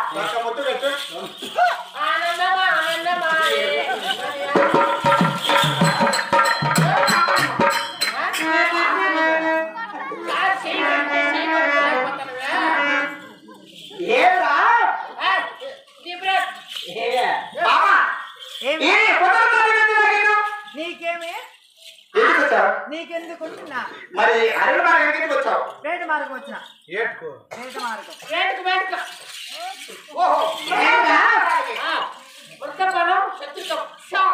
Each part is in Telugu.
ముద్దు పెట్టు. ఆనందమా ఆనందమా నీకేమే నీకెందుకు వచ్చినా మరి అరవై మార్గం వచ్చావు. వేట మార్గం వచ్చిన ఏటుకు వేట మార్గం ఓహో వృత్తపనం శత్రుత్వం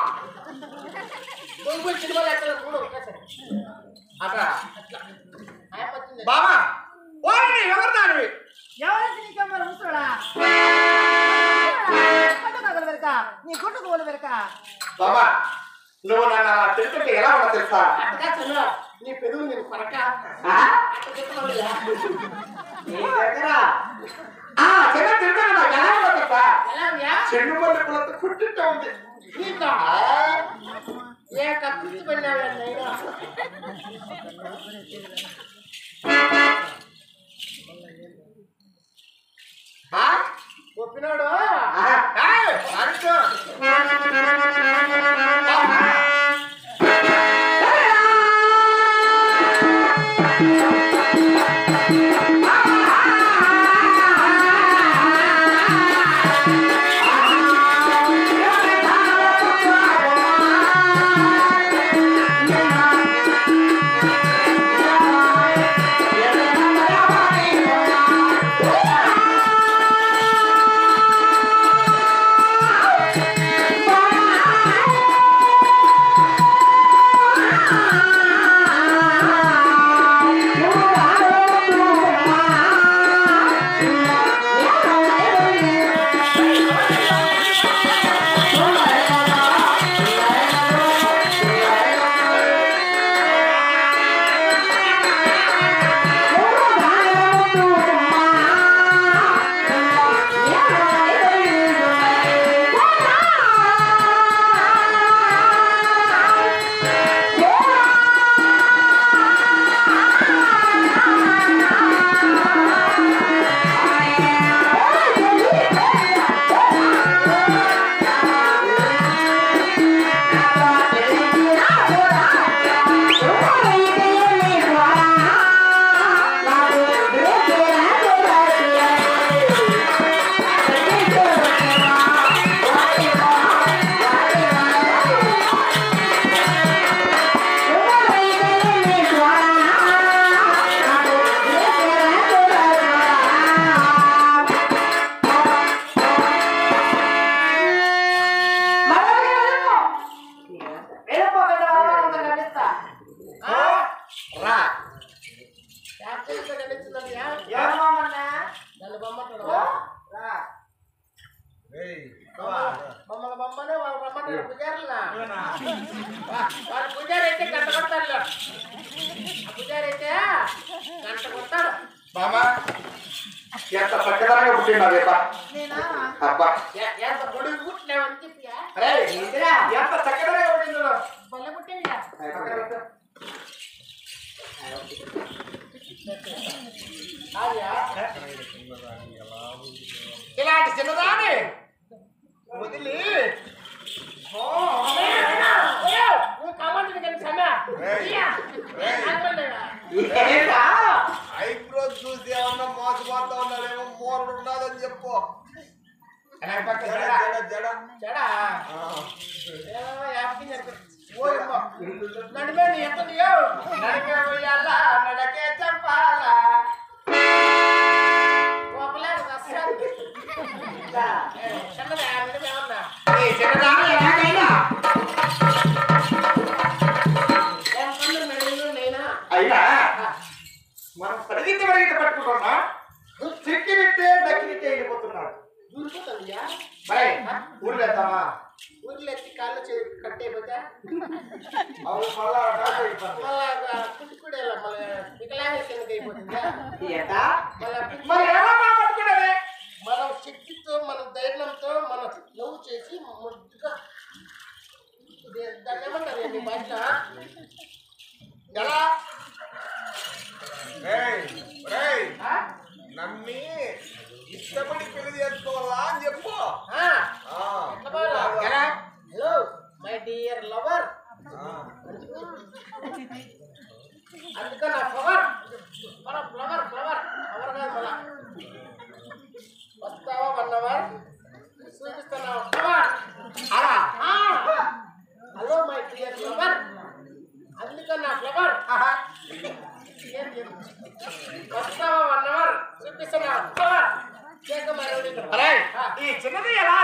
బొంగులు సినిమాలు ఎక్కడ చూడు అట్లా బాబా ఓరి ఎవరు దానివి? ఎవరికి నీకెమ్మరు ముసడా కొట్టుకోగలు వెరక నీ కొట్టుకోగలు వెరక బాబా నువ్వు నన్ను తెలుసుకుంటే ఎలా ఉన్నా తెలుసా? అట్టగా చదువు నీ పెరుగు నేను కొరక చెడు పల్లె కుట్టింటా ఉంది. ఏ కప్పించి వెళ్ళావండి ఒప్పినాడు మమ్మల్ని బొమ్మనే వాళ్ళు రమ్మంటారు పుజారులా వాళ్ళ పుజారి అయితే గంట కొడతారు పుజారి అయితే గంట కొడతాడు బాబా ఎంత చక్కదనంగా పుట్టినావేపా అబ్బా ఎంత పొడుగు పుట్టినావని చెప్పి ఎంత చక్కదనంగా పుట్టిందో బల్ల పుట్టిందిగా ఇలాంటి చిన్నదాన్ని వదిలి ఐబ్రో చూసి ఏమన్నా మోసపోతా ఉన్నాడేమో మోరడు ఉన్నదని చెప్పు నడిమే ఎక్కడియో నడిమే పోయాలా నడకే చెప్పాలా అయినా మనం పరిగెత్తి పరిగెత్తి పట్టుకుంటున్నా చిక్కినిట్టే దక్కినిట్టే వెళ్ళిపోతున్నాడు ఊర్లో వెళ్తామా ఊర్లో ఎత్తి కాళ్ళు కట్ అయిపోతే మళ్ళా పుట్టుకుడేలా మళ్ళీ వికలాంగ కిందకి అయిపోతుందా మనం శక్తితో మన ధైర్యంతో మనం లవ్ చేసి ముద్దుగా దాన్ని ఏమంటారు భాష ఎలా నమ్మి ఇష్టపడి పెళ్లి చేసుకోవాలా ఇక్కడ అరే ఈ చిన్నది ఎలా